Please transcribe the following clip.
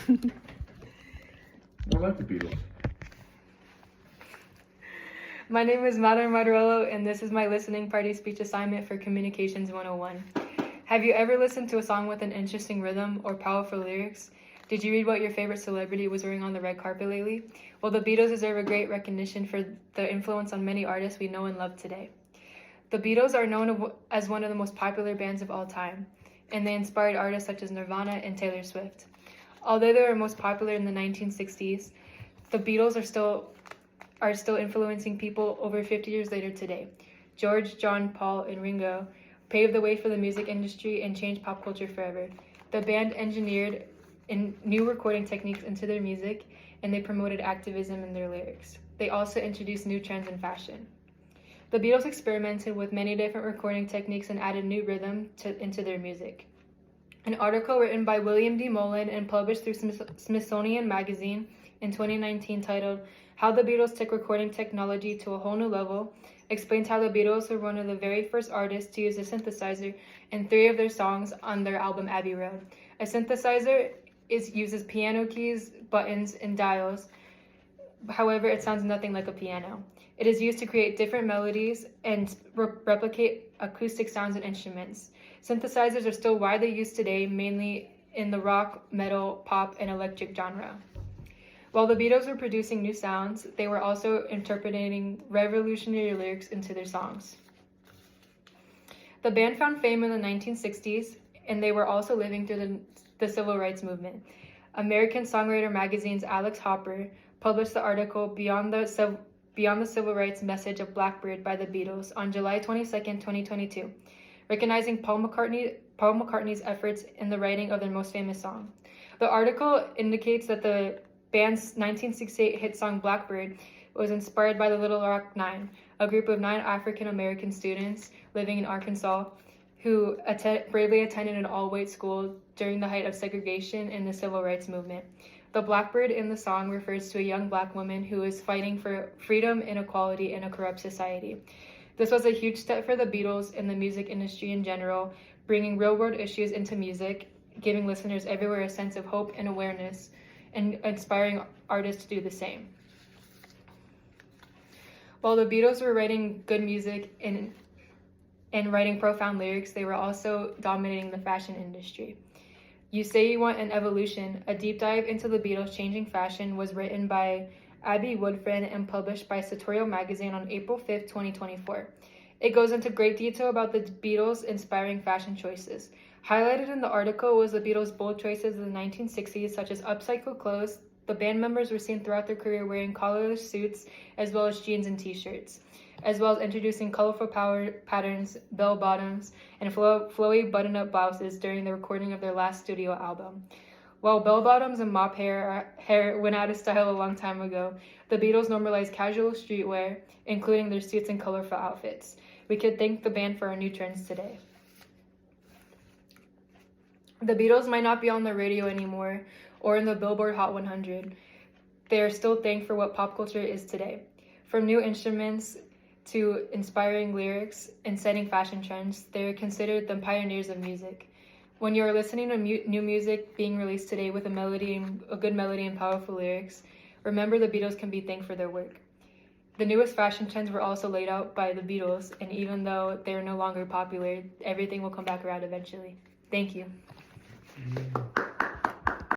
More like the Beatles. My name is Madeline Madarello, and this is my listening party speech assignment for Communications 101. Have you ever listened to a song with an interesting rhythm or powerful lyrics? Did you read what your favorite celebrity was wearing on the red carpet lately? Well, the Beatles deserve a great recognition for the influence on many artists we know and love today. The Beatles are known as one of the most popular bands of all time, and they inspired artists such as Nirvana and Taylor Swift. Although they were most popular in the 1960s, the Beatles are still influencing people over 50 years later today. George, John, Paul, and Ringo paved the way for the music industry and changed pop culture forever. The band engineered new recording techniques into their music, and they promoted activism in their lyrics. They also introduced new trends in fashion. The Beatles experimented with many different recording techniques and added new rhythm into their music. An article written by William D. Mullen and published through Smithsonian Magazine in 2019 titled "How the Beatles Took Recording Technology to a Whole New Level" explains how the Beatles were one of the very first artists to use a synthesizer in 3 of their songs on their album Abbey Road. A synthesizer uses piano keys, buttons, and dials. However, it sounds nothing like a piano. It is used to create different melodies and replicate acoustic sounds and instruments. Synthesizers are still widely used today, mainly in the rock, metal, pop, and electric genre. While the Beatles were producing new sounds, they were also interpreting revolutionary lyrics into their songs. The band found fame in the 1960s, and they were also living through the civil rights movement. American Songwriter Magazine's Alex Hopper published the article Beyond the Civil Rights Message of Blackbird by the Beatles on July 22, 2022, recognizing Paul McCartney's efforts in the writing of their most famous song. The article indicates that the band's 1968 hit song Blackbird was inspired by the Little Rock Nine, a group of 9 African-American students living in Arkansas who bravely attended an all-white school during the height of segregation in the civil rights movement. The Blackbird in the song refers to a young Black woman who is fighting for freedom and equality in a corrupt society. This was a huge step for the Beatles and the music industry in general, bringing real-world issues into music, giving listeners everywhere a sense of hope and awareness, and inspiring artists to do the same. While the Beatles were writing good music and writing profound lyrics, they were also dominating the fashion industry. You Say You Want an Evolution, a deep dive into the Beatles changing fashion, was written by Abby Woodfriend and published by Sartorial Magazine on April 5, 2024. It goes into great detail about the Beatles' inspiring fashion choices. Highlighted in the article was the Beatles' bold choices in the 1960s, such as upcycled clothes. The band members were seen throughout their career wearing collarless suits, as well as jeans and t-shirts, as well as introducing colorful patterns, bell-bottoms, and flowy button-up blouses during the recording of their last studio album. While bell-bottoms and mop hair went out of style a long time ago, the Beatles normalized casual streetwear, including their suits and colorful outfits. We could thank the band for our new trends today. The Beatles might not be on the radio anymore or in the Billboard Hot 100. They are still thanked for what pop culture is today. From new instruments to inspiring lyrics and setting fashion trends, they are considered the pioneers of music. When you are listening to new music being released today with a good melody and powerful lyrics, remember the Beatles can be thanked for their work. The newest fashion trends were also laid out by the Beatles, and even though they are no longer popular, everything will come back around eventually. Thank you.